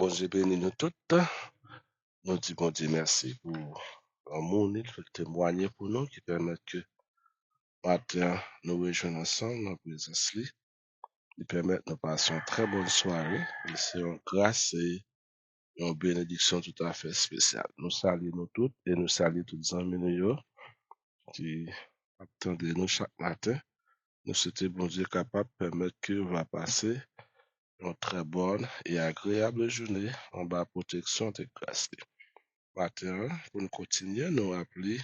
Bon Dieu bénit nous toutes. Nous disons bon Dieu merci pour l'amour il fait témoigner pour nous qui permet que matin nous rejoignons ensemble dans la présence li. Il permet de nous passer une très bonne soirée. Et c'est une grâce et une bénédiction tout à fait spéciale. Nous saluons nous toutes et nous saluons tous les amis nous qui attendent nous chaque matin. Nous souhaitons bon Dieu capable de permettre que va passer une très bonne et agréable journée en bas protection de grâce. Matin, pour nous continuer, nous rappeler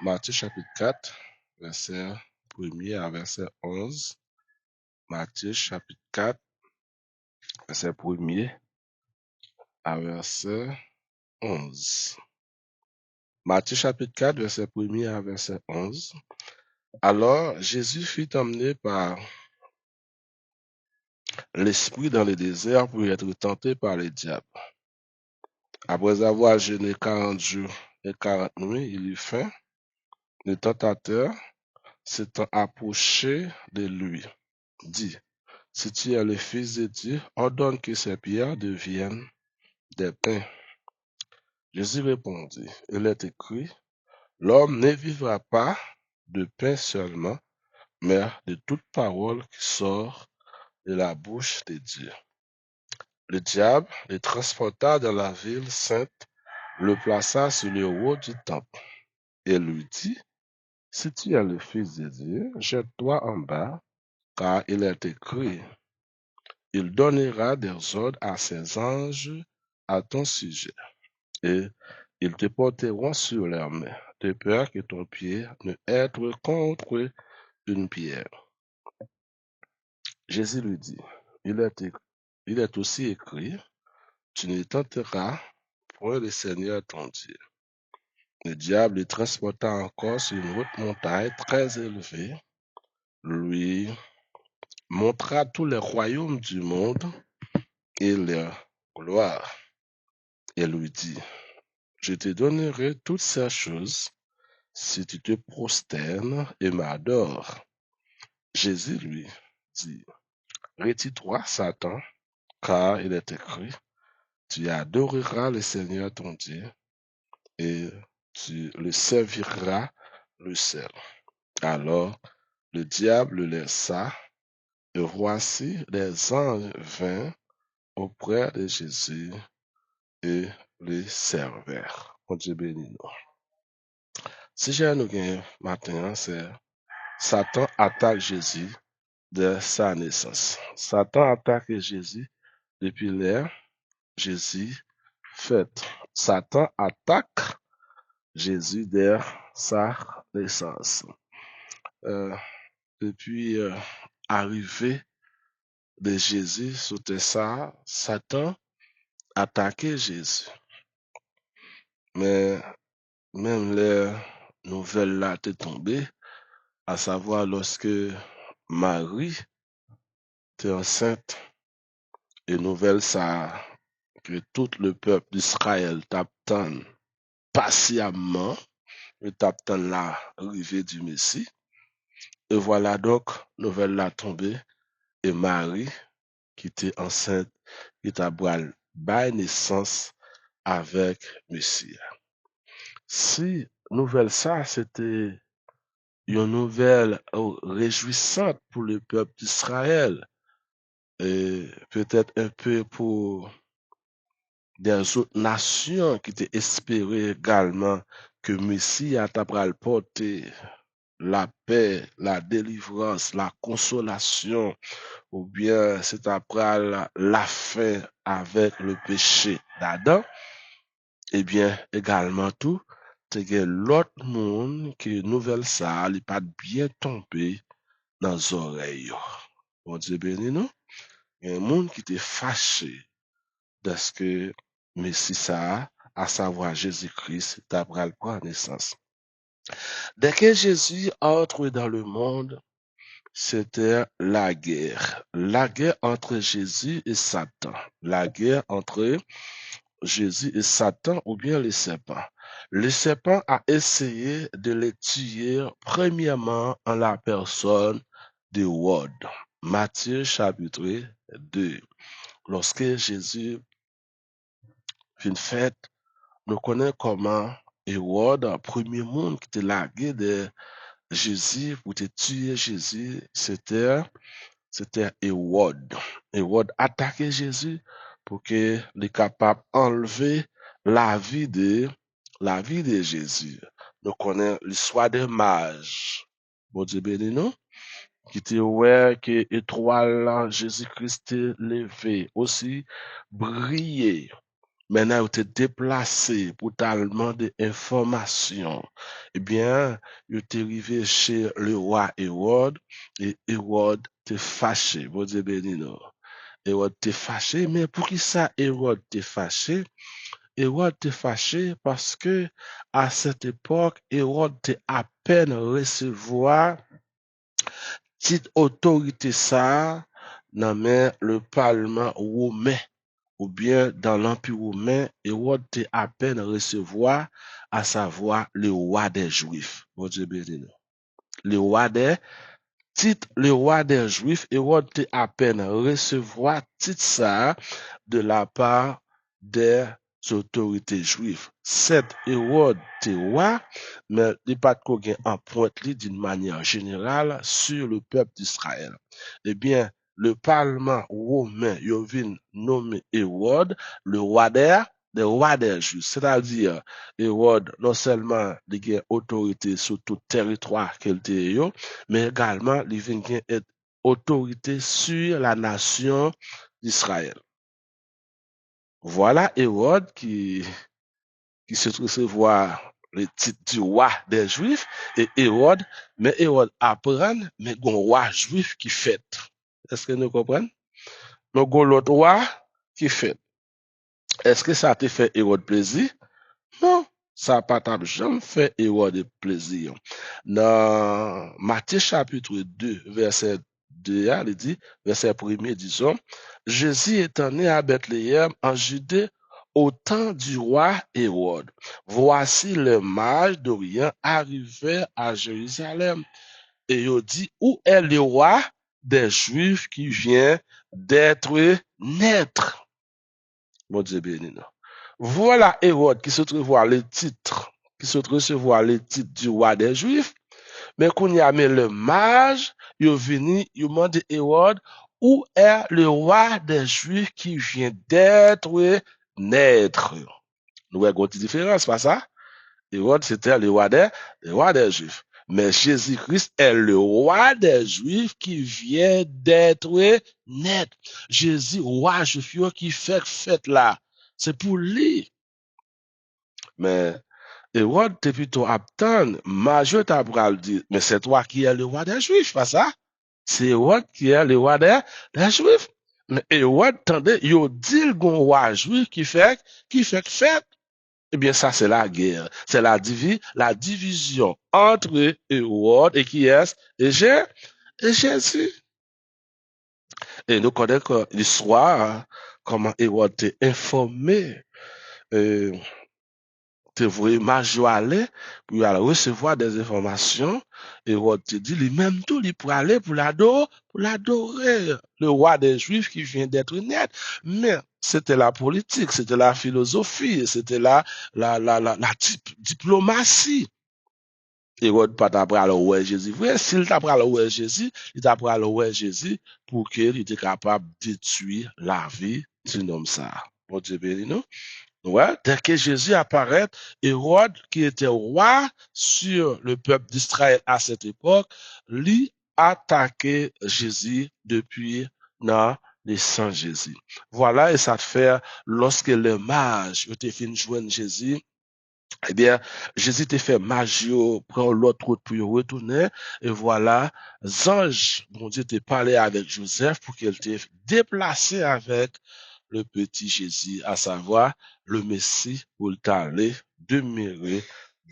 Matthieu chapitre 4, verset 1er à verset 11. Matthieu chapitre 4, verset 1er à verset 11. Matthieu chapitre 4, verset 1er à verset 11. Alors, Jésus fut emmené par l'Esprit dans le désert pour être tenté par le diable. Après avoir jeûné 40 jours et 40 nuits, il eut faim. Le tentateur s'étant approché de lui, dit, si tu es le Fils de Dieu, ordonne que ces pierres deviennent des pains. Jésus répondit, il est écrit, l'homme ne vivra pas de pain seulement, mais de toute parole qui sort de la bouche de Dieu. Le diable le transporta dans la ville sainte, le plaça sur le haut du temple, et lui dit, si tu es le Fils de Dieu, jette-toi en bas, car il est écrit, il donnera des ordres à ses anges à ton sujet, et ils te porteront sur leurs mains, de peur que ton pied ne heurte contre une pierre. Jésus lui dit, il est aussi écrit, tu ne tenteras point le Seigneur ton Dieu. Le diable le transporta encore sur une haute montagne très élevée, lui montra tous les royaumes du monde et leur gloire, et lui dit, je te donnerai toutes ces choses si tu te prosternes et m'adores. Jésus lui dit, retire-toi, Satan, car il est écrit, tu adoreras le Seigneur ton Dieu et tu le serviras le seul. Alors le diable le laissa, et voici les anges vinrent auprès de Jésus et le servèrent. Mon Dieu béni nous. Si j'ai un matin, c'est Satan attaque Jésus de sa naissance. Satan attaque Jésus depuis l'ère Jésus fait. Satan attaque Jésus dès sa naissance. Depuis l'arrivée de Jésus sur terre, Satan attaquait Jésus. Mais même les nouvelles là étaient tombées, à savoir lorsque Marie était enceinte, et nouvelle ça que tout le peuple d'Israël t'attend patiemment, et t'attend l'arrivée du Messie. Et voilà donc, nouvelle là tombée, et Marie, qui était enceinte, qui t'a bail naissance avec Messie. Si nouvelle ça, c'était une nouvelle réjouissante pour le peuple d'Israël, et peut-être un peu pour des autres nations qui étaient espérées également que Messie a porter la paix, la délivrance, la consolation, ou bien c'est après la fin avec le péché d'Adam, et bien également tout, c'est que l'autre monde qui nouvelle ça, il pas bien tombé dans les oreilles. Bon Dieu béni nous. Il y a un monde qui était fâché de ce que Messie ça, à savoir Jésus-Christ, d'après la naissance. Dès que Jésus entre dans le monde, c'était la guerre. La guerre entre Jésus et Satan. La guerre entre Jésus et Satan ou bien le serpent. Le serpent a essayé de les tuer premièrement en la personne de Ward. Matthieu chapitre 2. lorsque Jésus fin fête, nous connaissons comment Hérode, premier monde qui était largué de Jésus pour te tuer Jésus, c'était Hérode. Hérode attaquait Jésus pour qu'il soit capable d'enlever la vie de Jésus. Nous connaissons l'histoire des mages. Bon Dieu béni nous. Qui te ouais que étoile Jésus-Christ est levé, aussi brillé. Maintenant, vous te déplacé pour tellement d'informations. Eh bien, vous t'es arrivé chez le roi Hérode et Hérode t'est fâché. Bon Dieu béni nous. Hérode t'est fâché, mais pour qui ça Hérode t'est fâché? Hérode t'est fâché parce que à cette époque, Hérode t'est à peine recevoir petite autorité ça dans le parlement romain ou bien dans l'empire romain, Hérode était à peine recevoir, à savoir le roi des Juifs. Bon Dieu béni nous. Le roi des titre, le roi des Juifs, Hérode était à peine recevoir titre ça de la part des autorités juives. Cette Hérode était roi, mais il n'y a pas de quoi en pointe d'une manière générale sur le peuple d'Israël. Eh bien, le parlement romain, il vient nommer Hérode le roi des Juifs. C'est-à-dire, Hérode, non seulement il a autorité sur tout territoire qu'il était, mais également, il vient être autorité sur la nation d'Israël. Voilà Hérode qui se recevoir le titre du roi des Juifs et Hérode, mais Hérode apprend, mais un roi juif qui fête. Est-ce que nous comprenons? Donc, l'autre roi qui fête. Est-ce que ça te fait Hérode plaisir? Non, ça n'a pas jamais fait Hérode plaisir. Dans Matthieu chapitre 2, verset 2, il dit, verset 1er, disons, Jésus étant né à Bethléem en Judée au temps du roi Hérode. Voici le mage d'Orient arrivé à Jérusalem. Et il dit, où est le roi des Juifs qui vient d'être naître? Mon Dieu béni nous. Voilà Hérode qui se trouve voir le titre, du roi des Juifs, mais qu'on y a mis le mage, il est venu, il demande Hérode, où est le roi des Juifs qui vient d'être naître? Nous avons une différence, pas ça? Hérode, c'était le roi des Juifs. Mais Jésus-Christ est le roi des Juifs qui vient d'être naître. Jésus, roi juif, qui fait fête là. C'est pour lui. Mais Hérode t'es plutôt attendre. Majeur t'a dit, mais c'est toi qui es le roi des Juifs, pas ça? C'est Hérode qui est le roi des Juifs. Mais Hérode, attendez, il dit le roi juif qui fait fête. Eh bien, ça, c'est la guerre. C'est la division entre Hérode et qui est? Et Jésus. Et nous connaissons l'histoire, comment Hérode t'est informé, te voyez Major aller pour aller recevoir des informations. Hérode te dit, lui-même tout, il pour aller pour l'adorer, le roi des Juifs qui vient d'être net. Mais c'était la politique, c'était la philosophie, c'était la diplomatie. Hérode pas t'apprendre à le Jésus. Vrai, s'il t'apprend à le Jésus, il t'apprend à le Jésus pour qu'il était capable de détruire la vie d'un homme ça. Bon Dieu béni nous. Ouais, dès que Jésus apparaît, Hérode, qui était roi sur le peuple d'Israël à cette époque, lui attaquait Jésus depuis la naissance de Jésus. Voilà, et ça fait, lorsque le mage était fini de joindre Jésus, eh bien, Jésus t'a fait magie, prend l'autre route pour y retourner, et voilà, ange, mon Dieu, t'a parlé avec Joseph pour qu'il t'ait déplacé avec le petit Jésus, à savoir le Messie, pour t'aller demeurer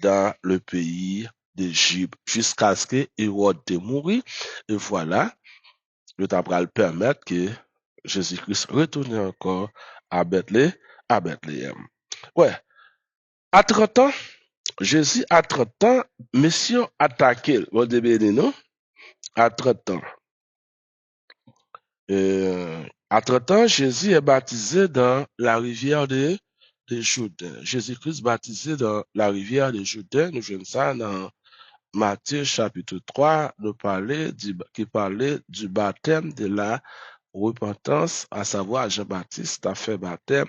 dans le pays d'Égypte, jusqu'à ce que Hérode te mourit, et voilà, je t'apprends le permettre que Jésus-Christ retourne encore à Bethléem. Ouais, à 30 ans, Jésus, à 30 ans, mission attaqué, vous devez non? À 30 ans. À 30 ans, Jésus est baptisé dans la rivière de Jourdain. Jésus-Christ baptisé dans la rivière de Jourdain, nous jouons ça dans Matthieu chapitre 3, qui parlait du baptême de la repentance, à savoir Jean-Baptiste a fait baptême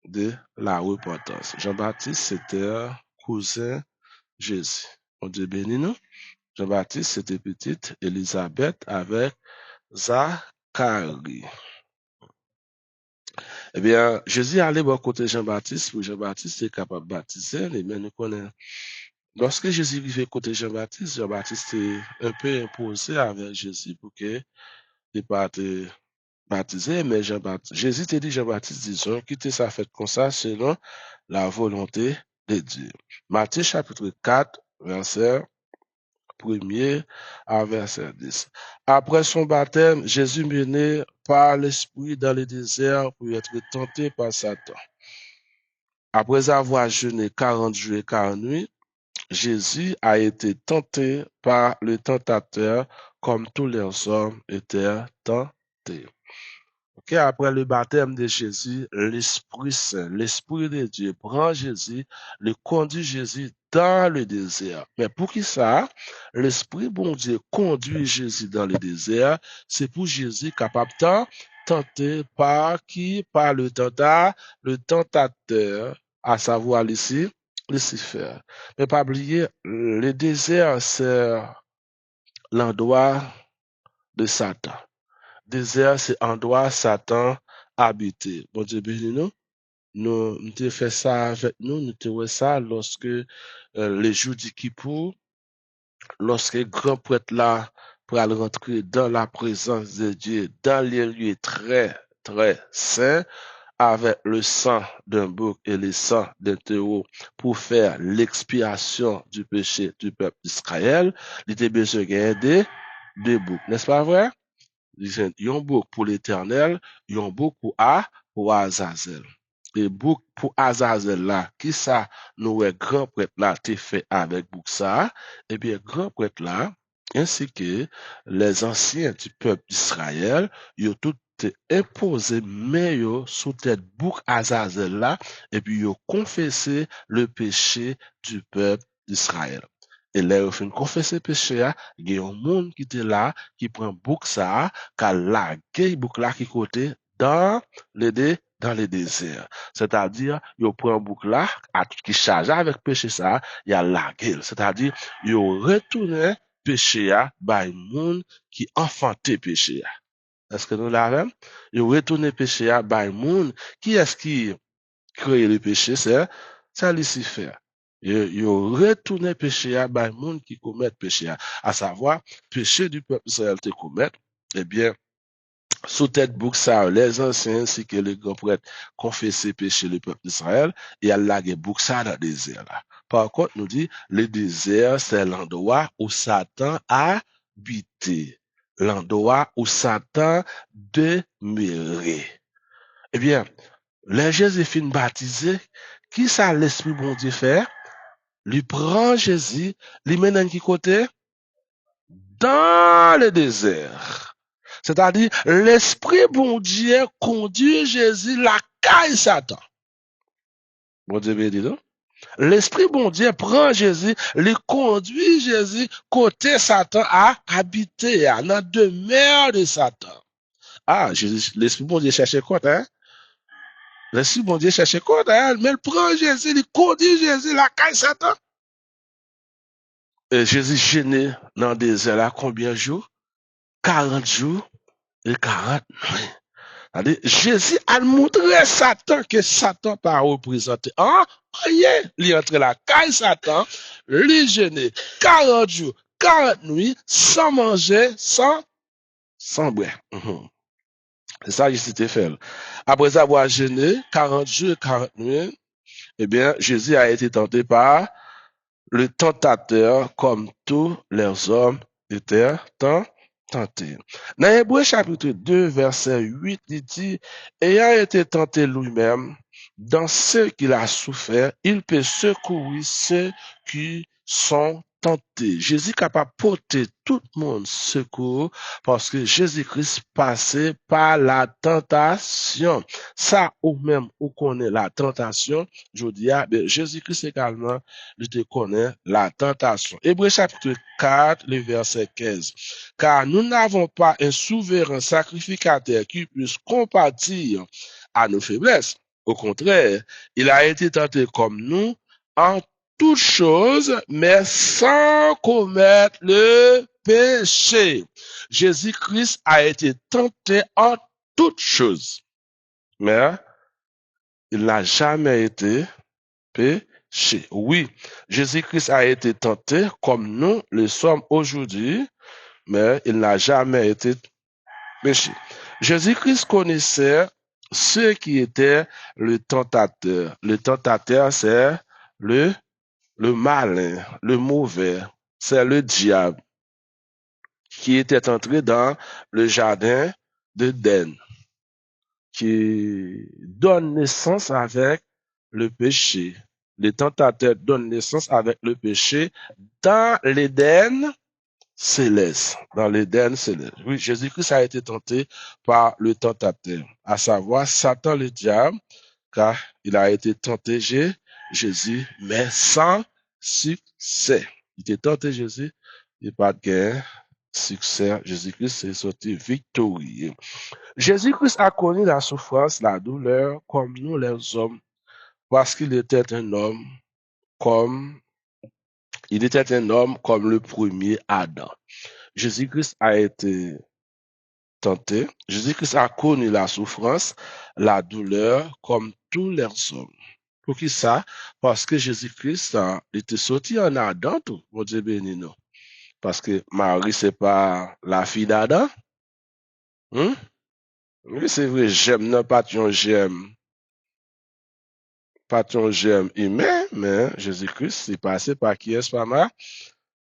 de la repentance. Jean-Baptiste, c'était un cousin Jésus. On dit béni nous. Jean-Baptiste, c'était petite Élisabeth avec Zacharie. Eh bien, Jésus allait bon côté Jean-Baptiste, pour Jean-Baptiste est capable de baptiser, mais nous connaissons. Lorsque Jésus vivait côté Jean-Baptiste, Jean-Baptiste est un peu imposé avec Jésus pour que il pas te baptiser, mais Jean-Baptiste, Jésus te dit Jean-Baptiste, disons, quitter sa fête comme ça selon la volonté de Dieu. Matthieu chapitre 4, verset 1er à verset 10. Après son baptême, Jésus mené par l'Esprit dans le désert pour être tenté par Satan. Après avoir jeûné 40 jours et 40 nuits, Jésus a été tenté par le tentateur comme tous les hommes étaient tentés. Okay, après le baptême de Jésus, l'Esprit Saint, l'Esprit de Dieu prend Jésus, le conduit Jésus dans le désert. Mais pour qui ça? L'Esprit bon Dieu conduit Jésus dans le désert, c'est pour Jésus capable de tenter par qui? Par le tentateur, à savoir ici, Lucifer. Mais pas oublier, le désert, c'est l'endroit de Satan. Désert, c'est endroit Satan habité. Bon Dieu béni nous. Nous avons fait ça avec nous, nous avons fait ça lorsque les jours du Kippour, lorsque le grand prêtre là pour aller rentrer dans la présence de Dieu, dans les lieux très, très saints, avec le sang d'un bouc et le sang d'un taureau pour faire l'expiation du péché du peuple d'Israël, il était besoin de deux boucs, n'est-ce pas vrai? Yon bouc pour l'Éternel, yon bouc pour Azazel. Et bouc pour Azazel là, qui ça nous est grand prêtre là t'es fait avec bouc ça, et bien grand prêtre là, ainsi que les anciens du peuple d'Israël, yo tout imposé mais yo sous tête bouc Azazel là, et puis yo confessé le péché du peuple d'Israël. Et là, au fin confesser péché, il y a un monde qui était là, qui prend bouc ça, qui a lagué bouc là qui côté dans le désert. C'est-à-dire, il prend bouc là, qui charge avec péché ça, il a lagué. C'est-à-dire, il retourné péché by monde qui enfanté péché. Est-ce que nous l'avons? Il retourné péché by monde qui est-ce qui crée le péché? C'est Lucifer. Il retourné péché à les monde qui commettent péché, à savoir, péché du peuple Israël te commettre, eh bien, sous tête bouc ça, les anciens ainsi que les grands prêtres confessaient péché le peuple d'Israël, et à la bouc ça dans le désert là. Par contre, nous dit, le désert, c'est l'endroit où Satan habité. L'endroit où Satan demeurait. Eh bien, les Jésus baptisé, qui ça l'Esprit bon Dieu fait? Lui prend Jésus, lui mène dans qui côté? Dans le désert. C'est-à-dire, l'Esprit bon Dieu conduit Jésus la caille Satan. Bon Dieu béni, non? L'Esprit bon Dieu prend Jésus, lui conduit Jésus côté Satan à habiter, à la demeure de Satan. Ah, l'Esprit bon Dieu cherche quoi, hein? L'Esprit bon Dieu cherche quoi, hein? Mais il prend Jésus, il conduit Jésus la caille Satan. Jésus gêné dans le désert là combien de jours? 40 jours et 40 nuits. Jésus a montré Satan que Satan pas représenté. Rien, il entre la caille Satan, lui gêné 40 jours, 40 nuits, sans manger, sans boire. C'est ça que Jésus fait. Après avoir gêné 40 jours et 40 nuits, eh bien, Jésus a été tenté par le tentateur, comme tous les hommes étaient tentés. Dans Hébreux chapitre 2, verset 8, il dit, ayant été tenté lui-même, dans ce qu'il a souffert, il peut secourir ceux qui sont tenté. Jésus capable de porter tout le monde secours parce que Jésus-Christ passait par la tentation. Ça, ou même, ou connaît la tentation, je dis, Jésus-Christ également, il te connaît la tentation. Hébreu chapitre 4, le verset 15. Car nous n'avons pas un souverain sacrificateur qui puisse compatir à nos faiblesses. Au contraire, il a été tenté comme nous en toutes choses, mais sans commettre le péché. Jésus-Christ a été tenté en toutes choses, mais il n'a jamais été péché. Oui, Jésus-Christ a été tenté comme nous le sommes aujourd'hui, mais il n'a jamais été péché. Jésus-Christ connaissait ce qui était le tentateur. Le tentateur, c'est le malin, le mauvais, c'est le diable qui était entré dans le jardin d'Éden, qui donne naissance avec le péché. Les tentateurs donnent naissance avec le péché dans l'Éden céleste. Dans l'Éden céleste. Oui, Jésus-Christ a été tenté par le tentateur, à savoir Satan le diable, car il a été tenté Jésus, mais sans succès. Il était tenté Jésus, il n'y a pas de guerre, succès. Jésus-Christ est sorti victorieux. Jésus-Christ a connu la souffrance, la douleur, comme nous les hommes, parce qu'il était un homme comme, le premier Adam. Jésus-Christ a été tenté. Jésus-Christ a connu la souffrance, la douleur, comme tous les hommes. Pour qui ça? Parce que Jésus-Christ était sorti en Adam, tout. Mon Dieu béni nous. Parce que Marie, c'est pas la fille d'Adam. Hein? Oui, c'est vrai, j'aime, non, pas ton j'aime humain, mais Jésus-Christ, il est passé par qui est-ce pas mal?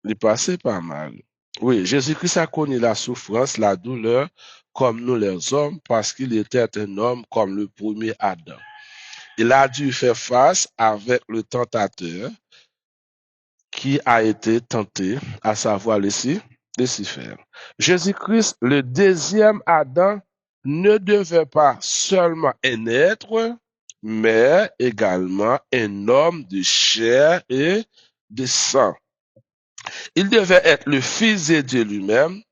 Il est passé par mal. Oui, Jésus-Christ a connu la souffrance, la douleur, comme nous les hommes, parce qu'il était un homme comme le premier Adam. Il a dû faire face avec le tentateur qui a été tenté, à savoir Lucifer. Jésus-Christ, le deuxième Adam, ne devait pas seulement un être, mais également un homme de chair et de sang. Il devait être le Fils de Dieu lui-même.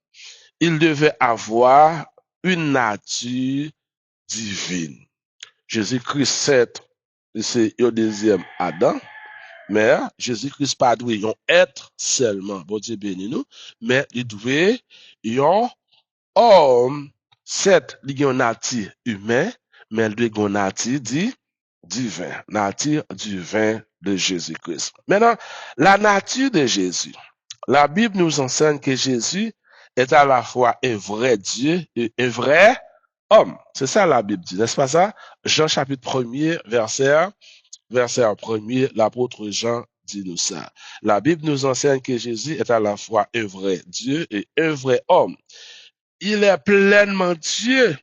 Il devait avoir une nature divine. Jésus-Christ, c'est le deuxième Adam, mais Jésus-Christ pas doué un être seulement, bon Dieu béni nous, mais il doué un homme, certes, il y a une nature humaine, mais il y a une nature divine, nature divine de Jésus-Christ. Maintenant, la nature de Jésus. La Bible nous enseigne que Jésus est à la fois un vrai Dieu et un vrai homme. C'est ça la Bible dit, n'est-ce pas ça? Jean chapitre 1er, verset 1er, l'apôtre Jean dit nous ça. La Bible nous enseigne que Jésus est à la fois un vrai Dieu et un vrai homme. Il est pleinement Dieu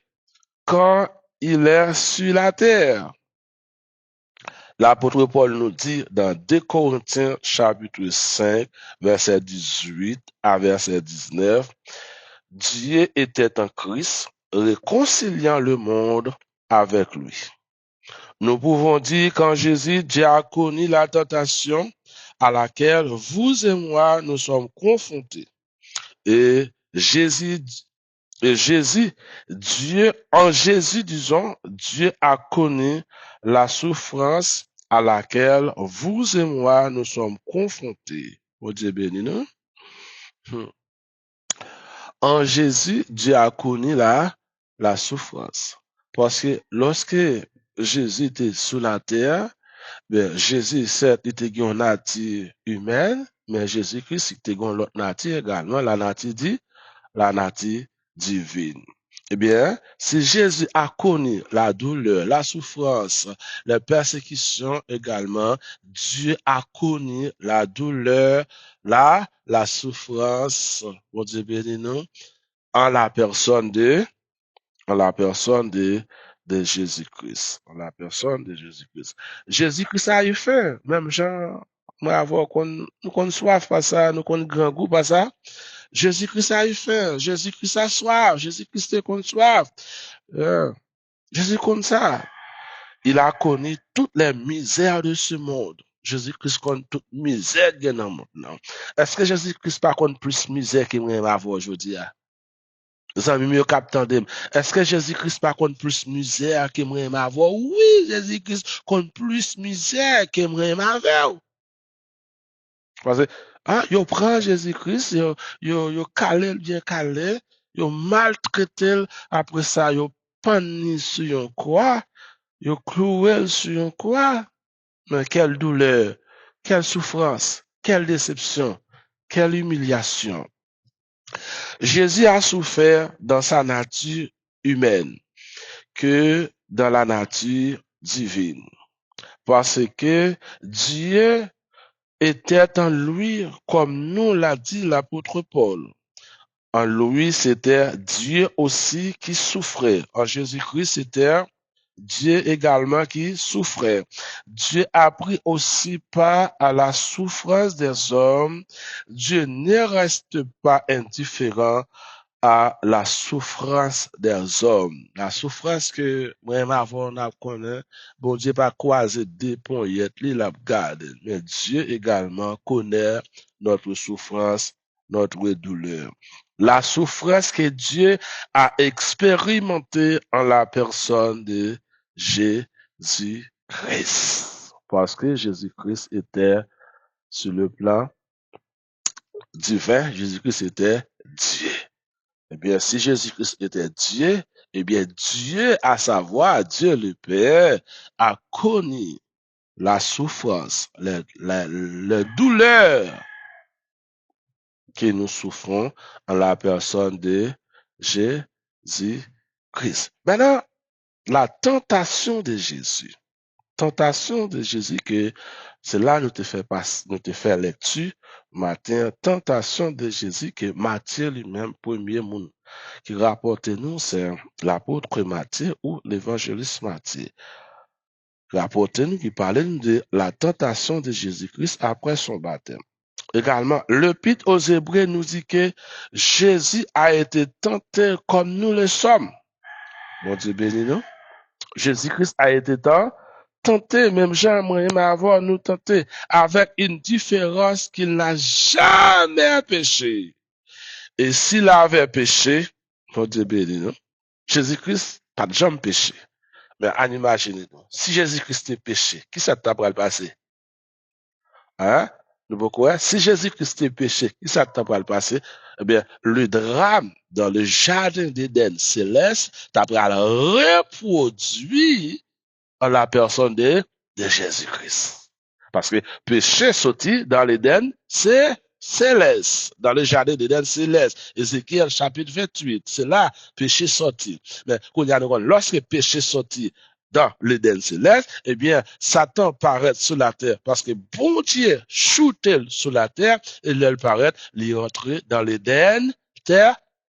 quand il est sur la terre. L'apôtre Paul nous dit dans 2 Corinthiens chapitre 5, verset 18 à verset 19, Dieu était en Christ, réconciliant le monde avec lui. Nous pouvons dire qu'en Jésus, Dieu a connu la tentation à laquelle vous et moi nous sommes confrontés. Et Jésus, disons, Dieu a connu la souffrance à laquelle vous et moi nous sommes confrontés. Oh Dieu béni nous. En Jésus, Dieu a connu la souffrance. Parce que lorsque Jésus était sur la terre, Jésus, certes, il était une nature humaine, mais Jésus-Christ, il était une autre nature également, la nature divine. Eh bien, si Jésus a connu la douleur, la souffrance, les persécutions également, Dieu a connu la douleur, la souffrance, bon Dieu béni nous, en la personne de Jésus-Christ. En la personne de Jésus-Christ. Jésus-Christ a eu faim, même Jean moi avoir nous qu'on soif pas ça, nous qu'on grand goût pas ça. Jésus-Christ a eu faim, Jésus-Christ a soif, Jésus-Christ est qu'on soif. Euh, Jésus comme ça. Il a connu toutes les misères de ce monde. Jésus-Christ connaît toute misère qu'il y a dans le monde. Non. Est-ce que Jésus-Christ par contre plus misère qu'il va avoir aujourd'hui? Vous avez mieux capté. Est-ce que Jésus-Christ par contre plus misère qu'il va avoir? Oui, Jésus-Christ compte plus misère qu'il va avoir. Parce que, ah, yo prend Jésus-Christ, yo calé, bien calé, yo maltraité, après ça, yo panni sur une croix, yo cloué sur une croix. Mais quelle douleur, quelle souffrance, quelle déception, quelle humiliation. Jésus a souffert dans sa nature humaine que dans la nature divine. Parce que Dieu était en lui, comme nous l'a dit l'apôtre Paul. En lui, c'était Dieu aussi qui souffrait. En Jésus-Christ, c'était Dieu également qui souffrait. Dieu a pris aussi part à la souffrance des hommes. Dieu ne reste pas indifférent à la souffrance des hommes. La souffrance que moi avant on a connaît, bon Dieu pas croisé des ponts, il a gardé. Mais Dieu également connaît notre souffrance, notre douleur. La souffrance que Dieu a expérimentée en la personne de Jésus-Christ. Parce que Jésus-Christ était sur le plan divin, Jésus-Christ était Dieu. Eh bien, si Jésus-Christ était Dieu, eh bien, Dieu, à savoir Dieu le Père, a connu la souffrance, la douleur que nous souffrons en la personne de Jésus-Christ. Maintenant, la tentation de Jésus. Tentation de Jésus que c'est là nous te fait lecture matin. Tentation de Jésus que Matthieu lui-même, premier monde qui rapporte nous, c'est l'apôtre Matthieu ou l'évangéliste Matthieu. Rapporte nous qui parlait de la tentation de Jésus-Christ après son baptême. Également, l'Épître aux Hébreux nous dit que Jésus a été tenté comme nous le sommes. Mon Dieu béni nous. Jésus-Christ a été tenté, même j'aimerais avoir nous tenté, avec une différence qu'il n'a jamais péché. Et s'il avait péché, mon Dieu béni nous, Jésus-Christ pas de jamais péché. Mais en imaginez-nous, si Jésus-Christ est péché, qui ça t'a pas le passé? Hein? Si Jésus-Christ est péché, qui ça t'a pas le passé? Eh bien, le drame dans le jardin d'Éden céleste t'a pas reproduit en la personne de Jésus-Christ. Parce que péché sorti dans l'Éden, c'est céleste. Dans le jardin d'Éden céleste. Ézéchiel chapitre 28, c'est là péché sorti. Mais lorsque péché sorti dans l'Éden céleste, eh bien, Satan paraît sur la terre parce que bon Dieu shooté sur la terre et il paraît, il rentrer dans l'Éden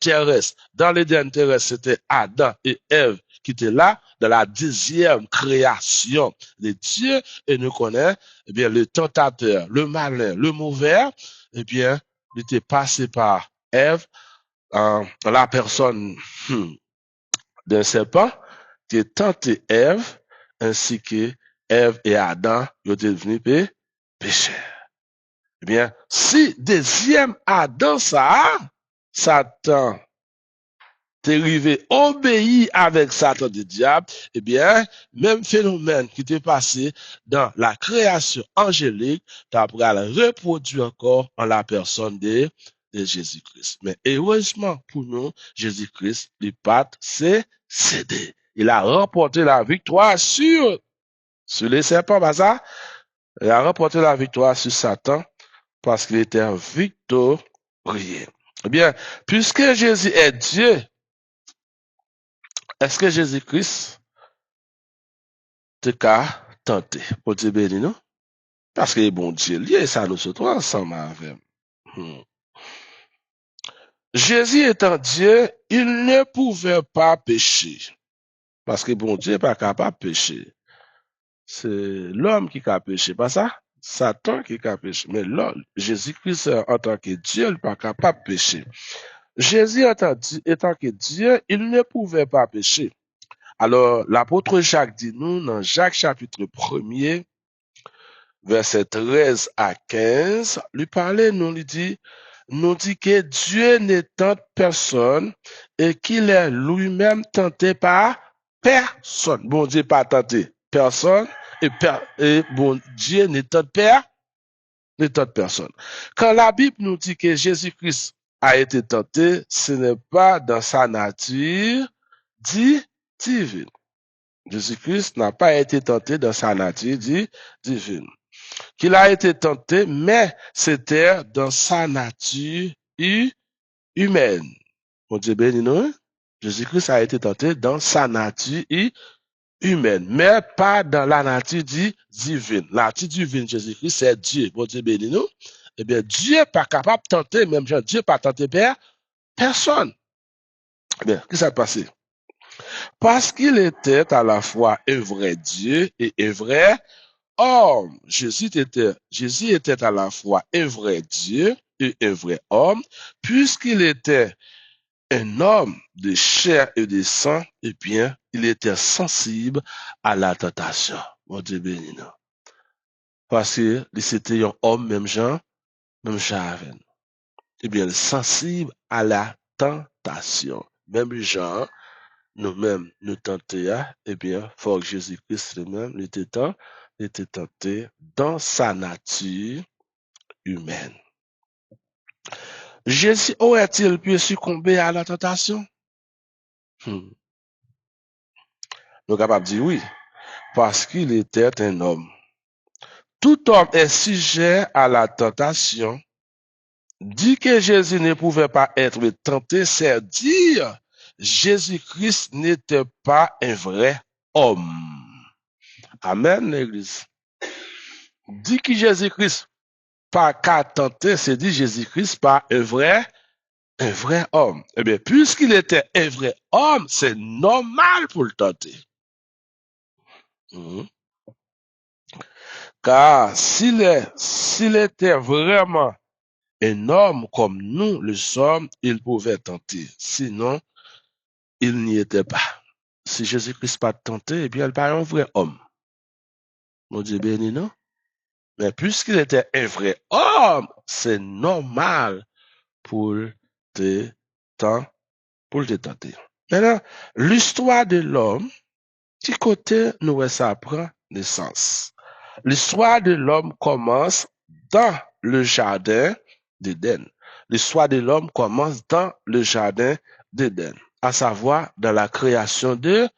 terrestre. Dans l'Éden terrestre, c'était Adam et Ève qui étaient là dans la 10e création de Dieu et nous connaît, eh bien, le tentateur, le malin, le mauvais, eh bien, il était passé par Ève, la personne d'un serpent qui a tenté Ève, ainsi que Ève et Adam, ils étaient devenus pécheurs. Eh bien, si deuxième Adam Satan t'es arrivé obéi avec Satan du diable, eh bien, même phénomène qui t'est passé dans la création angélique, t'as appris à le reproduire encore en la personne de Jésus-Christ. Mais heureusement pour nous, Jésus-Christ, il pas cédé. Il a remporté la victoire sur les serpents, bah ça. Il a remporté la victoire sur Satan parce qu'il était victorieux. Eh bien, puisque Jésus est Dieu, est-ce que Jésus-Christ te qu'a tenté? Pour te bénir, non? Parce que bon Dieu, lié ça nous se trouve ensemble avec. Hmm. Jésus étant Dieu, il ne pouvait pas pécher. Parce que bon Dieu n'est pas capable de pécher. C'est l'homme qui a péché, pas ça? Satan qui a péché. Mais là, Jésus-Christ en tant que Dieu, il n'est pas capable de pécher. Jésus étant que Dieu, il ne pouvait pas pécher. Alors, l'apôtre Jacques dit nous, dans Jacques chapitre 1er, verset 13 à 15, lui parlait, nous dit que Dieu ne tente personne et qu'il est lui-même tenté par personne. Bon Dieu pas tenté personne et bon Dieu ne tente personne. Quand la Bible nous dit que Jésus-Christ a été tenté, ce n'est pas dans sa nature divine. Jésus-Christ n'a pas été tenté dans sa nature divine. Qu'il a été tenté, mais c'était dans sa nature humaine. Mon Dieu béni nous. Jésus-Christ a été tenté dans sa nature humaine, mais pas dans la nature divine. La nature divine, Jésus-Christ, c'est Dieu. Mon Dieu béni nous. Eh bien, Dieu n'est pas capable de tenter, même Dieu n'est pas tenté personne. Eh bien, qu'est-ce qui s'est passé? Parce qu'il était à la fois un vrai Dieu et un vrai homme. Jésus était à la fois un vrai Dieu et un vrai homme, puisqu'il était un homme de chair et de sang, et bien, il était sensible à la tentation. Mon Dieu béni nous. Parce que c'était un homme, même Jean avec nous. Eh bien, sensible à la tentation. Même Jean, nous-mêmes, nous tenter, eh bien, faut que Jésus-Christ lui-même était tenté dans sa nature humaine. Jésus aurait-il pu succomber à la tentation? Nous sommes capables de dire oui, parce qu'il était un homme. Tout homme est sujet à la tentation. Dire que Jésus ne pouvait pas être tenté, c'est dire Jésus-Christ n'était pas un vrai homme. Amen, l'Église. Dire que Jésus-Christ pas qu'à tenter, c'est dire Jésus-Christ pas un vrai homme. Eh bien, puisqu'il était un vrai homme, c'est normal pour le tenter. Car s'il était vraiment un homme comme nous le sommes, il pouvait tenter. Sinon, il n'y était pas. Si Jésus-Christ pas tenté, eh bien, il pas un vrai homme. Mon Dieu béni, non? Mais puisqu'il était un vrai homme, c'est normal pour te tenter. Maintenant, l'histoire de l'homme, qui côté nous ça prend naissance. L'histoire de l'homme commence dans le jardin d'Éden. L'histoire de l'homme commence dans le jardin d'Éden, à savoir dans la création de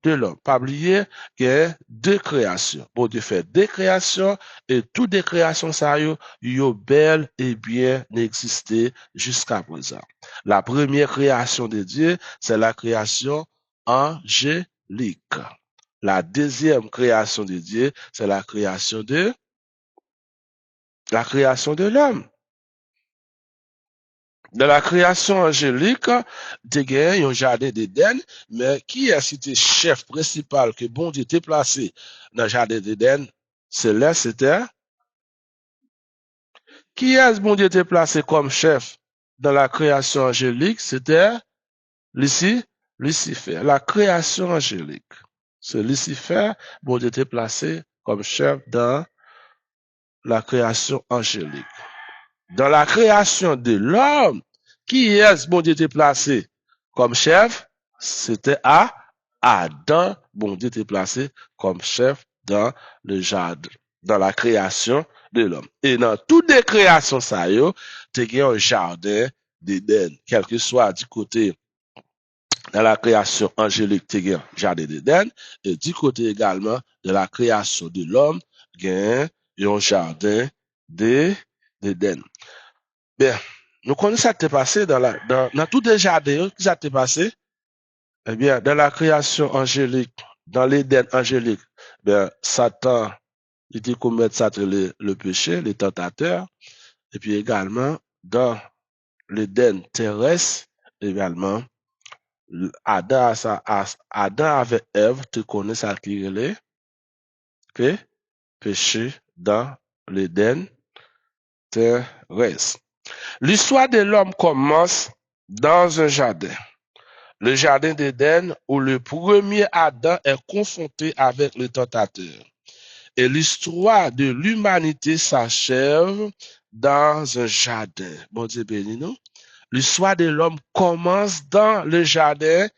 l'homme. Pas oublier qu'il y a deux créations. Bon Dieu fait deux créations et toutes les créations, ça y est belle et bien existé jusqu'à présent. La première création de Dieu, c'est la création angélique. La deuxième création de Dieu, c'est la création de l'homme. Dans la création angélique, il y a un jardin d'Éden, mais qui est chef principal que bon Dieu t'a placé dans le jardin d'Éden? C'était qui est bon Dieu t'a placé comme chef dans la création angélique? C'était Lucifer. La création angélique. C'est Lucifer, bon Dieu t'a placé comme chef dans la création angélique. Dans la création de l'homme, qui est bon Dieu t'a placé comme chef? C'était Adam, bon Dieu t'a placé comme chef dans le jardin, dans la création de l'homme. Et dans toutes les créations, ça y est, t'as un jardin d'Éden, quel que soit du côté dans la création angélique, t'as un jardin d'Éden, et du côté également de la création de l'homme, t'as un jardin d'Éden. Bien, nous connaissons ça qui s'est passé dans tout les jardins, qui s'est passé? Eh bien, dans la création angélique, dans l'Éden angélique, bien, Satan, il était commettre ça le péché, les tentateurs, et puis également, dans l'Éden terrestre, également, Adam avec Ève, tu connais ça qui est le péché dans l'Éden terrestre. L'histoire de l'homme commence dans un jardin. Le jardin d'Éden où le premier Adam est confronté avec le tentateur. Et l'histoire de l'humanité s'achève dans un jardin. Bon Dieu béni nous. L'histoire de l'homme commence dans le jardin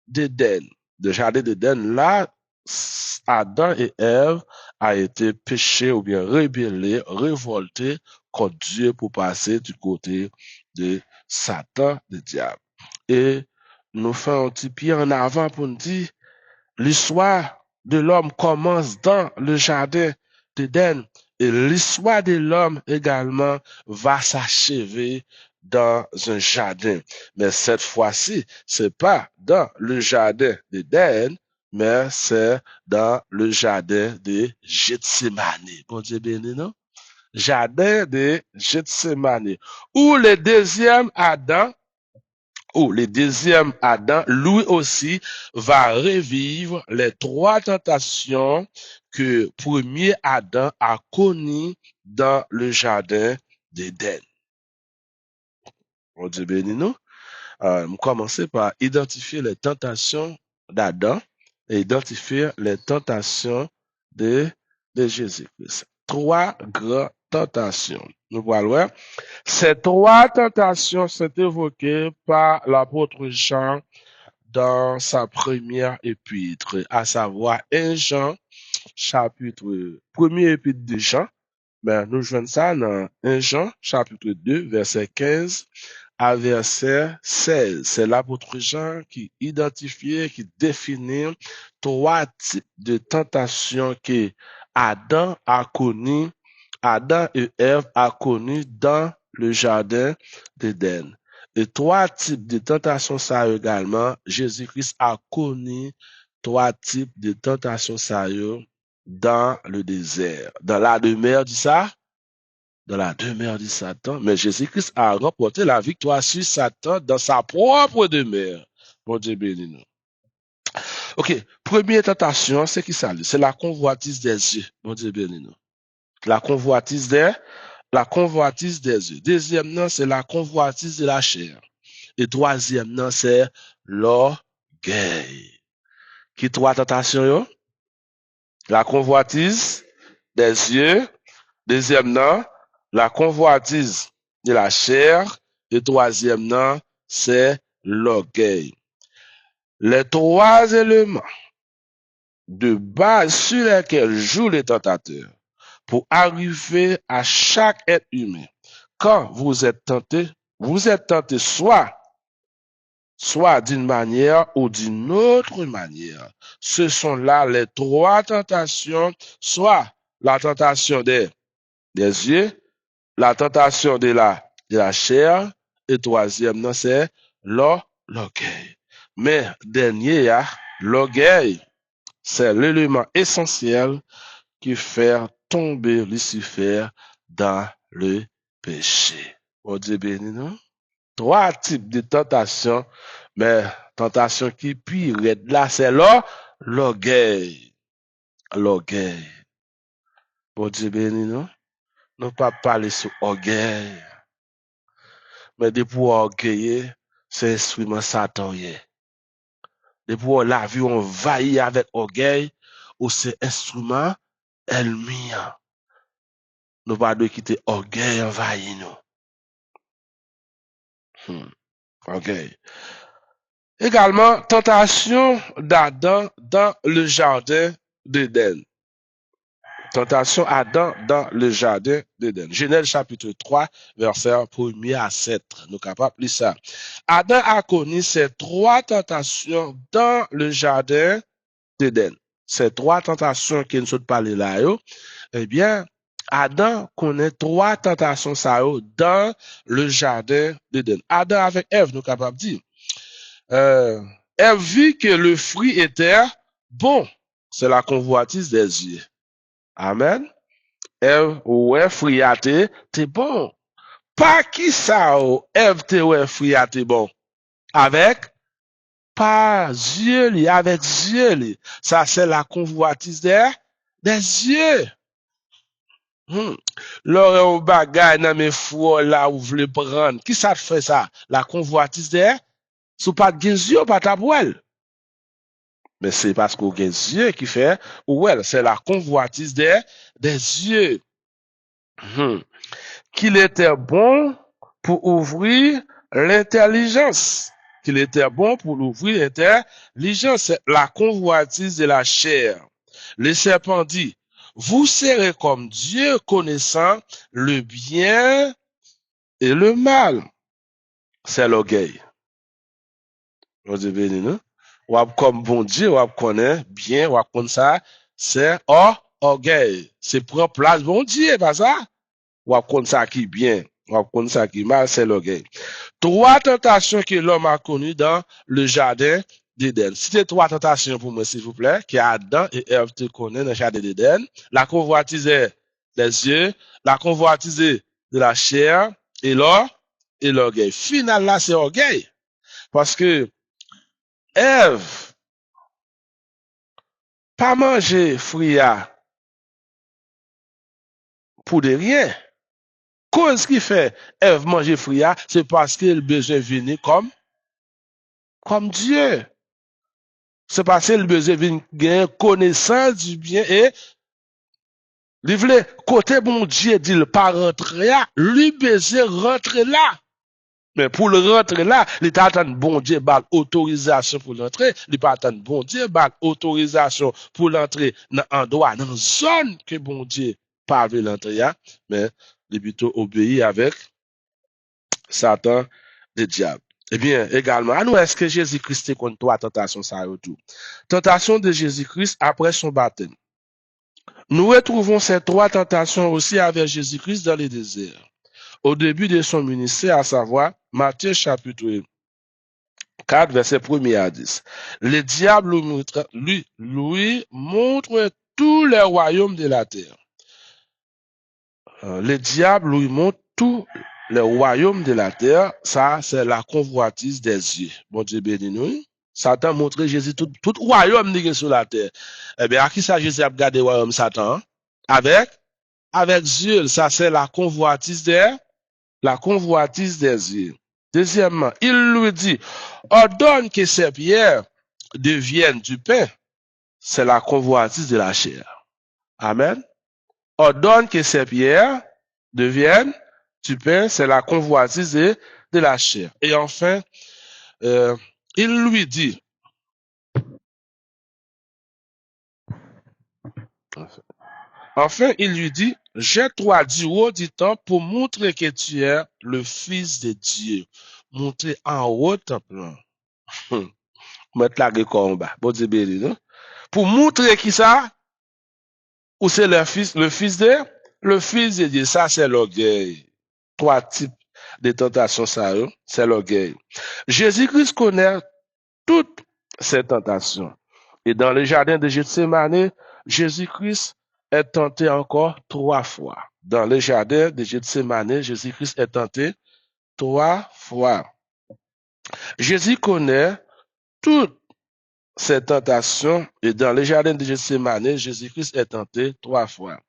d'Éden. Le jardin d'Éden, là, Adam et Ève a été péchés ou bien rébellés, révoltés contre Dieu pour passer du côté de Satan, du diable. Et nous faisons un petit pied en avant pour nous dire, l'histoire de l'homme commence dans le jardin d'Éden et l'histoire de l'homme également va s'achever dans un jardin. Mais cette fois-ci, c'est pas dans le jardin d'Éden, mais c'est dans le jardin de Gethsémani. Bon Dieu béni, non? Jardin de Gethsémani, où le deuxième Adam, lui aussi, va revivre les trois tentations que premier Adam a connues dans le jardin d'Éden. On dit béni nous. On commencer par identifier les tentations d'Adam et identifier les tentations de Jésus-Christ. Trois grandes tentations. Nous voyons. Ces trois tentations sont évoquées par l'apôtre Jean dans sa première épître, à savoir 1 Jean, chapitre, premier épître de Jean. Ben, nous jouons ça dans 1 Jean, chapitre 2, verset 15 à verset 16. C'est l'apôtre Jean qui identifie, qui définit trois types de tentations que Adam et Ève a connues dans le jardin d'Éden. Et trois types de tentations ça également, Jésus-Christ a connu trois types de tentations ça dans le désert. Dans la demeure du ça? Dans la demeure de Satan, mais Jésus-Christ a remporté la victoire sur Satan dans sa propre demeure. Bon Dieu béni nous. Ok, première tentation, c'est qui ça? C'est la convoitise des yeux. Bon Dieu béni nous. La convoitise des yeux. Deuxième nom, c'est la convoitise de la chair. Et troisième nom, c'est l'orgueil. Qui trois tentations yo? La convoitise des yeux. Deuxième nom, la convoitise de la chair. Et troisième nom, c'est l'orgueil. Les trois éléments de base sur lesquels jouent les tentateurs pour arriver à chaque être humain. Quand vous êtes tenté soit d'une manière ou d'une autre manière. Ce sont là les trois tentations, soit la tentation des yeux, la tentation de la chair, et troisième, non, c'est l'orgueil. Mais dernier, l'orgueil, c'est l'élément essentiel qui fait tomber Lucifer dans le péché. On dit béni, non? Trois types de tentations, mais tentation qui pire là, c'est l'orgueil. L'orgueil. Bon Dieu béni, non? Nous pas parler sur orgueil. Mais depuis orgueil, c'est instrument Satan. Depuis la vie envahie avec orgueil, ou c'est instrument ennemi. Nous pas de quitter orgueil envahi nous. Orgueil. Également, tentation d'Adam dans le jardin d'Éden. Tentation Adam dans le jardin d'Éden. Genèse chapitre 3, verset 1er à 7. Nous sommes capables de lire ça. Adam a connu ces trois tentations dans le jardin d'Éden. Ces trois tentations qui nous sont parlé là, eh bien, Adam connaît trois tentations ça dans le jardin d'Éden. Adam avec Ève, nous sommes capables de dire. Ève vit que le fruit était bon. C'est la convoitise des yeux. Amen. Ève, ouais, fruit a t'es bon. Pas qui ça, Ève, te ouais, fruit a t'es bon. Avec, pas yeux, avec yeux. Ça, c'est la convoitise des yeux. Lors au bagay nan men fwo là ou vle prendre, qui ça te fait ça? La convoitise derrière? Sou pas de yeux, pas ta bouelle. Mais c'est parce qu'on gen yeux qui fait, ouais, c'est la convoitise des yeux. Qu'il était bon pour ouvrir l'intelligence. Qu'il était bon pour ouvrir l'intelligence. C'est la convoitise de la chair. Le serpent dit, vous serez comme Dieu connaissant le bien et le mal. C'est l'orgueil. On dit béni, non? Ou comme bon Dieu, ou connaît bien, ou connaît ça, c'est orgueil. C'est prendre place bon Dieu, pas ça? Ou connaît ça qui bien, ou connaît ça qui mal, c'est l'orgueil. Trois tentations que l'homme a connues dans le jardin d'Éden. Citez trois tentations pour moi, s'il vous plaît, que Adam et Ève te connaissent dans le jardin d'Éden. La convoitise des yeux, la convoitise de la chair, et l'orgueil. Final là, c'est orgueil. Parce que Ève, pas manger fruit pour de rien. Cause qui fait Ève manger fruit, c'est parce qu'elle besoin de venir comme Dieu. C'est parce qu'elle besoin de gagner connaissance du bien et il voulait côté bon Dieu dit pas rentrer là, lui besoin rentrer là. Mais pour le rentrer là, il attend bon Dieu bal autorisation pour l'entrer, il pas attendre bon Dieu bal autorisation pour l'entrer dans endroit dans zone que bon Dieu pas veut l'entrer là, mais il plutôt obéit avec Satan le diable. Eh bien, également, à nous, est-ce que Jésus-Christ est contre trois tentations, ça tout? Tentation de Jésus-Christ après son baptême. Nous retrouvons ces trois tentations aussi avec Jésus-Christ dans le désert. Au début de son ministère, à savoir Matthieu chapitre 4, verset 1 à 10. Le diable lui montre tous les royaumes de la terre. Le diable lui montre tous les royaumes de la terre. Ça, c'est la convoitise des yeux. Bon Dieu béni nous. Satan montre Jésus tout royaume qui est sur la terre. Eh bien, à qui ça Jésus a regardé royaume Satan? Avec Dieu, ça c'est la convoitise des yeux. Deuxièmement, il lui dit, ordonne que ces pierres deviennent du pain. C'est la convoitise de la chair. Amen. Ordonne que ces pierres deviennent du pain. C'est la convoitise de la chair. Et enfin, il lui dit, jette-toi du haut du temple pour montrer que tu es le Fils de Dieu. Montrer en haut temple. Mettre la combat. Bon Dieu béni, non? Pour montrer qui ça? Ou c'est le fils de Dieu. Ça, c'est l'orgueil. Trois types de tentations, ça, c'est l'orgueil. Jésus-Christ connaît toutes ces tentations. Et dans le jardin de Gethsémane, Jésus-Christ est tenté encore 3 fois. Dans le jardin de Gethsémane, Jésus-Christ est tenté 3 fois. Jésus connaît toutes ces tentations et dans le jardin de Gethsémane, Jésus-Christ est tenté 3 fois.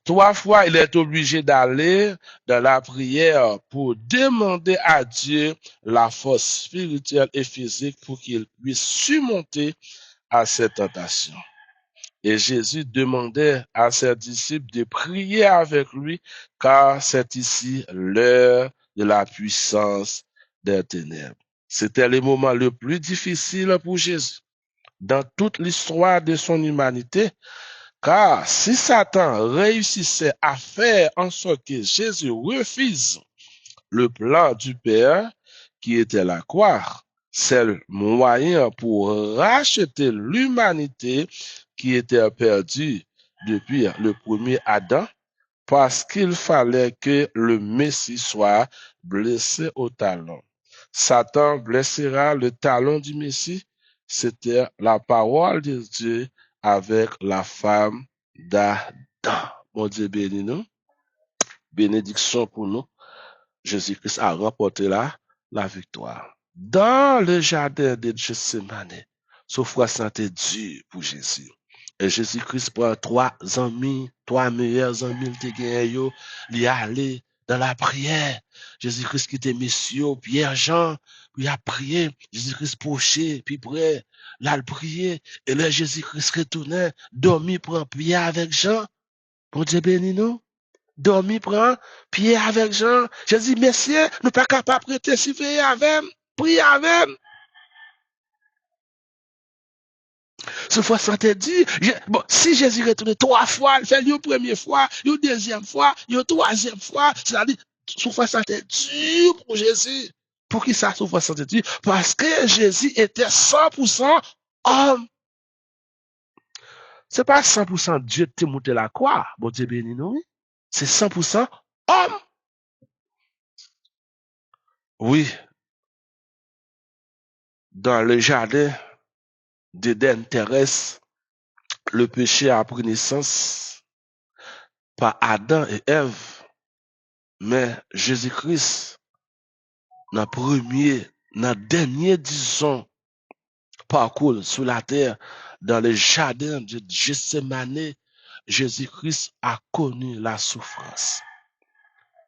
3 fois, il est obligé d'aller dans la prière pour demander à Dieu la force spirituelle et physique pour qu'il puisse surmonter à ces tentations. Et Jésus demandait à ses disciples de prier avec lui, car c'est ici l'heure de la puissance des ténèbres. C'était le moment le plus difficile pour Jésus dans toute l'histoire de son humanité, car si Satan réussissait à faire en sorte que Jésus refuse le plan du Père, qui était la croix, c'est le moyen pour racheter l'humanité qui était perdue depuis le premier Adam, parce qu'il fallait que le Messie soit blessé au talon. Satan blessera le talon du Messie. C'était la parole de Dieu avec la femme d'Adam. Mon Dieu béni nous. Bénédiction pour nous. Jésus-Christ a remporté la victoire. Dans le jardin de Gethsémane, souffrance était dure pour Jésus. Et Jésus-Christ prend trois amis, trois meilleurs amis de gagné, il est allé dans la prière. Jésus-Christ qui était messieurs, Pierre, Jean, puis il a prié. Jésus-Christ proché, puis prêt, là, il priait. Et là, Jésus-Christ retournait, dormi, prend Pierre avec Jean. Bon Dieu béni nous. Dormi, prend Pierre avec Jean. J'ai dit, messieurs, nous pas capables de prêter si veiller avec, prier avec. Ce fois, ça te dit, bon, si Jésus retourne trois fois, il fait une première fois, une deuxième fois, une troisième fois, c'est-à-dire, souffrance ça te dur pour Jésus. Pour qui ça souffrance ça te dur? Parce que Jésus était 100% homme. C'est pas 100% Dieu te monté la croix, bon Dieu béni nous. C'est 100% homme. Oui, dans le jardin d'Éden terrestre, le péché a pris naissance par Adam et Ève. Mais Jésus-Christ, dans le dernier, disons, parcours sur la terre, dans le jardin de Gethsemane, Jésus-Christ a connu la souffrance.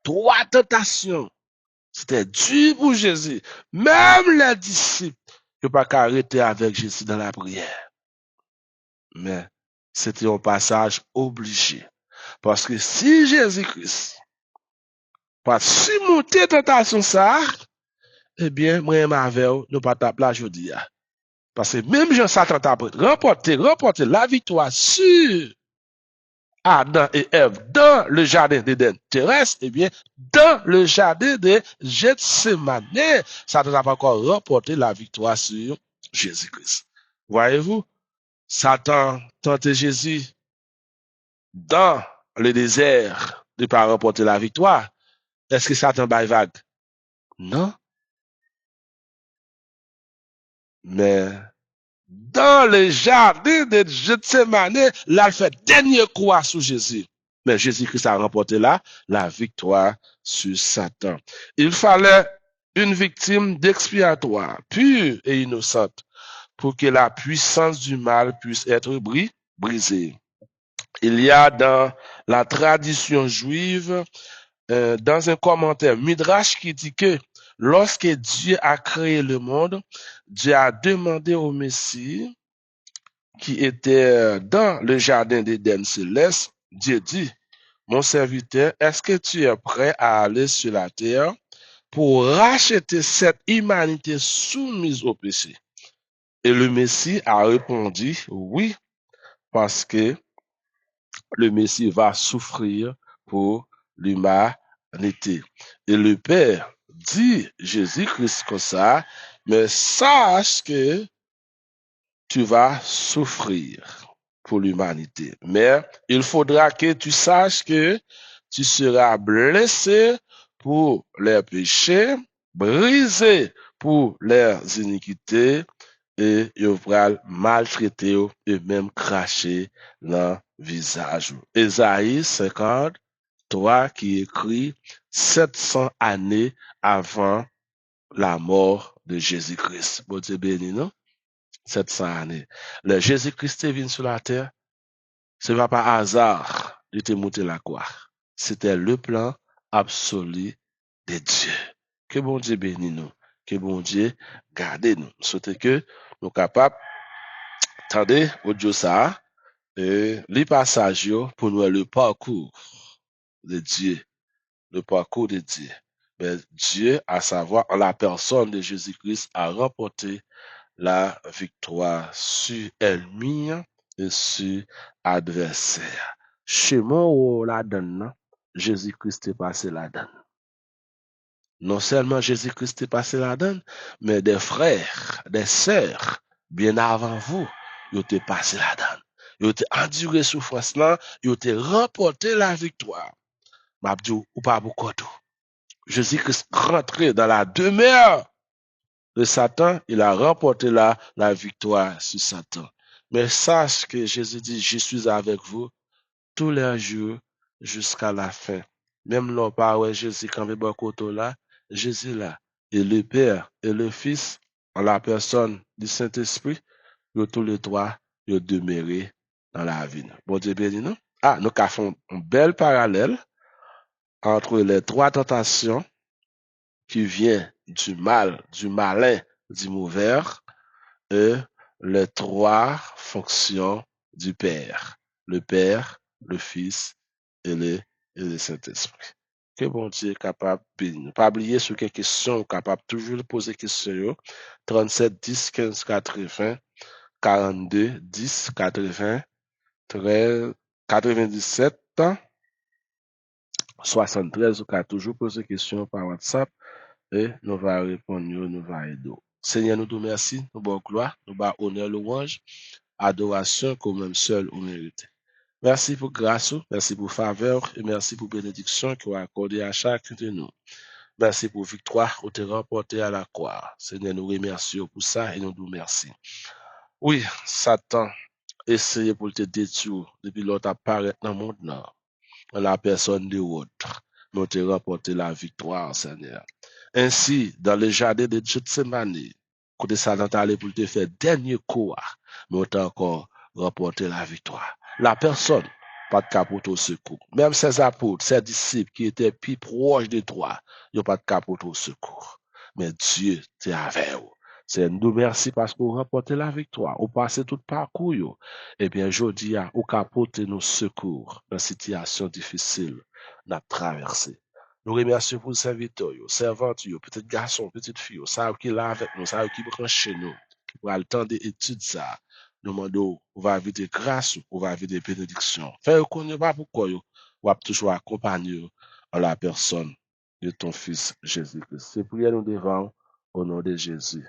Trois tentations. C'était dur pour Jésus. Même les disciples ne peuvent pas arrêter avec Jésus dans la prière. Mais c'était un passage obligé. Parce que si Jésus-Christ pas surmonter tentation ça, eh bien, moi et ma veille, nous pas taper là aujourd'hui. Parce que même Jean Satan t'a remporté la victoire sur Adam et Ève dans le jardin d'Éden terrestre, eh bien, dans le jardin de Gethsemane, Satan n'a pas encore remporté la victoire sur Jésus-Christ. Voyez-vous, Satan tentait Jésus dans le désert de ne pas remporter la victoire. Est-ce que Satan baille vague? Non. Mais dans le jardin de Gethsemane, là, il fait dernier croix sur Jésus. Mais Jésus-Christ a remporté là la victoire sur Satan. Il fallait une victime d'expiatoire, pure et innocente, pour que la puissance du mal puisse être brisée. Il y a dans la tradition juive, dans un commentaire, Midrash qui dit que lorsque Dieu a créé le monde, Dieu a demandé au Messie qui était dans le jardin d'Éden céleste, Dieu dit, mon serviteur, est-ce que tu es prêt à aller sur la terre pour racheter cette humanité soumise au péché? Et le Messie a répondu, oui, parce que le Messie va souffrir pour l'humanité. Et le Père dit, Jésus-Christ comme ça, mais sache que tu vas souffrir pour l'humanité. Mais il faudra que tu saches que tu seras blessé pour leurs péchés, brisé pour leurs iniquités, et ils vont maltraiter et même cracher dans le visage. Ésaïe 50, toi qui écrit 700 années avant la mort de Jésus-Christ. Bon Dieu béni, non? 700 années. Le Jésus-Christ est venu sur la terre, ce n'est pas par hasard il était monté la croix. C'était le plan absolu de Dieu. Que bon Dieu bénisse nous. Que bon Dieu garde nous. Souhaitez que nous capables, attendez, audio ça, les passages pour nous le parcours de Dieu. Le parcours de Dieu. Mais Dieu, à savoir, en la personne de Jésus-Christ, a remporté la victoire sur ennemi et sur adversaire. Chemin où la donne, Jésus-Christ est passé la donne. Non seulement Jésus-Christ est passé la donne, mais des frères, des sœurs, bien avant vous, ils ont passé la donne. Ils ont enduré souffrance là, ils ont remporté la victoire. Mabdou ou pas beaucoup. Jésus-Christ rentré dans la demeure de Satan, il a remporté la victoire sur Satan. Mais sache que Jésus dit, je suis avec vous tous les jours jusqu'à la fin. Même non pas ouais, Jésus quand il est là, Jésus là. Et le Père et le Fils, en la personne du Saint-Esprit, tous les trois, ils demeurent dans la vie. Bon Dieu béni, non? Ah, nous avons un bel parallèle entre les trois tentations qui viennent du mal, du malin, du mauvais, et les trois fonctions du Père. Le Père, le Fils et le Saint-Esprit. Que bon Dieu est capable de bénir. Pas oublier sur quelques questions, capable toujours de poser questions. 37 10 15 80 42 10 80 13 97 73. Ou qu'à toujours poser questions par WhatsApp et nous va répondre, nous va aider. Seigneur, nous te remercions, nous bon gloire, nous bas honneur, louange, adoration comme même seul ou mérite. Merci pour grâce, merci pour faveur et merci pour bénédiction que vous accordé à chacun de nous. Merci pour victoire que tu as remportée à la croix. Seigneur, nous remercions pour ça et nous nous remercions. Oui, Satan essayait pour te détruire depuis l'autre apparaît dans le monde, non, en la personne de l'autre. Nous te remporté la victoire, Seigneur. Ainsi, dans le jardin de Gethsemane, côté Satan allé pour te faire dernier coup, mais tu encore remporté la victoire. La personne, pas de capote au secours. Même ses apôtres, ses disciples qui étaient plus proches de toi, ils n'ont pas de capote au secours. Mais Dieu, t'es avec eux. C'est nous merci parce qu'on remporté la victoire. On passé tout parcours. Yo. Eh bien, je dis à au capote nos secours dans situation difficile, n'a traversé. Nous remercions pour le serviteur, servante, petit garçon, petite fille, ça qui est là avec nous, ça qui branche chez nous, qui prend le temps d'étudier ça. Nous demandons, on va vivre de grâce, on va vivre de bénédiction. Faire connaître pas pourquoi, on va toujours accompagner en la personne de ton fils Jésus-Christ. C'est prière nous devant au nom de Jésus.